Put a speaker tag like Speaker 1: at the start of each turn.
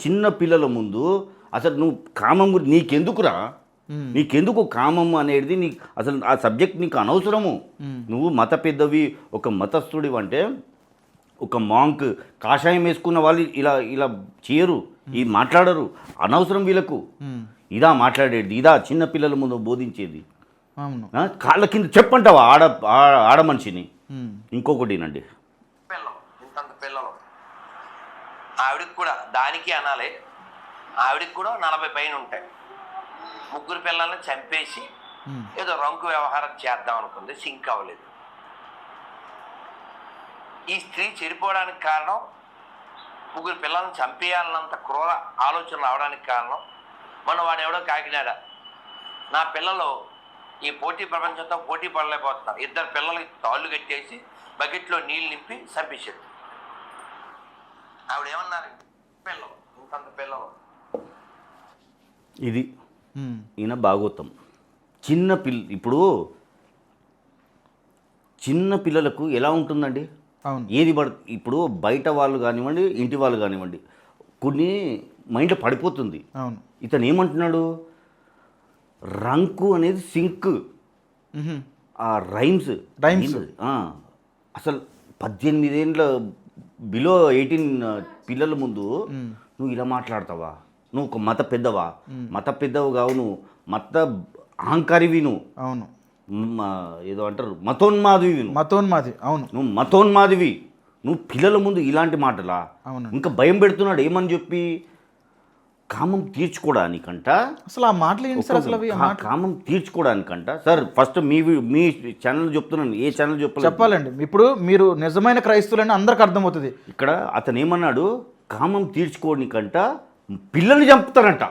Speaker 1: చిన్న పిల్లల ముందు అసలు నువ్వు కామం నీకెందుకురా, నీకెందుకు కామం అనేది నీకు అసలు ఆ సబ్జెక్ట్ నీకు అనవసరము. నువ్వు మత పెద్దవి, ఒక మతస్థుడి అంటే ఒక మాంక్ కాషాయం వేసుకున్న వాళ్ళు ఇలా ఇలా చేయరు, ఇది మాట్లాడరు, అనవసరం వీళ్ళకు. ఇదా మాట్లాడేది, ఇదా చిన్న పిల్లల ముందు బోధించేది. కాళ్ళ కింద చెప్పంటావా ఆడ మనిషిని. ఇంకొకటినండి,
Speaker 2: పిల్లలు ఆవిడకి కూడా దానికి అనాలి, ఆవిడకి కూడా 40 పైన ఉంటాయి. 3 పిల్లల్ని చంపేసి ఏదో రంకు వ్యవహారం చేద్దాం అనుకుంది, సింక్ అవ్వలేదు. ఈ స్త్రీ చెడిపోవడానికి కారణం, 3 పిల్లల్ని చంపేయాలన్నంత క్రూర ఆలోచన రావడానికి కారణం, వాడు ఎవడో కాకినాడ, నా పిల్లలు ఈ పోటీ ప్రపంచంతో పోటీ పడలేకపోతున్నారు, 2 పిల్లలకి తాళ్ళు కట్టేసి బకెట్లో నీళ్ళు నింపి చంపేసేది. ఆవిడ ఏమన్నారు, పిల్లలు ఇంతంత పిల్లలు.
Speaker 1: ఇది ఈయన భాగవతం. ఇప్పుడు చిన్న పిల్లలకు ఎలా ఉంటుందండి, ఏది ఇప్పుడు బయట వాళ్ళు కానివ్వండి, ఇంటి వాళ్ళు కానివ్వండి, కొన్ని మైండ్లో పడిపోతుంది. ఇతను ఏమంటున్నాడు, రంకు అనేది సింక్, ఆ రైమ్స్ అసలు 18 ఏళ్ళ బిలో 18 పిల్లల ముందు నువ్వు ఇలా మాట్లాడతావా, నువ్వు ఒక మత పెద్దవు కావు, నువ్వు మత అహంకారివి, నువ్వు
Speaker 3: అవును
Speaker 1: ఏదో అంటారు మతోన్మాదివి,
Speaker 3: అవును
Speaker 1: నువ్వు మతోన్మాదివి, నువ్వు పిల్లల ముందు ఇలాంటి మాటలా. ఇంకా భయం పెడుతున్నాడు ఏమని చెప్పి, కామం తీర్చుకోవడానికంట.
Speaker 3: అసలు ఆ మాటలు ఏంటి సార్, అసలు
Speaker 1: కామం తీర్చుకోవడానికంట. సార్ ఫస్ట్ మీ ఛానల్ చెప్తున్నాను, ఏ ఛానల్
Speaker 3: చెప్పాలండి. ఇప్పుడు మీరు నిజమైన క్రైస్తవులని అందరికి అర్థమవుతుంది.
Speaker 1: ఇక్కడ అతను ఏమన్నాడు, కామం తీర్చుకోవడానికంట పిల్లల్ని చంపుతారంట.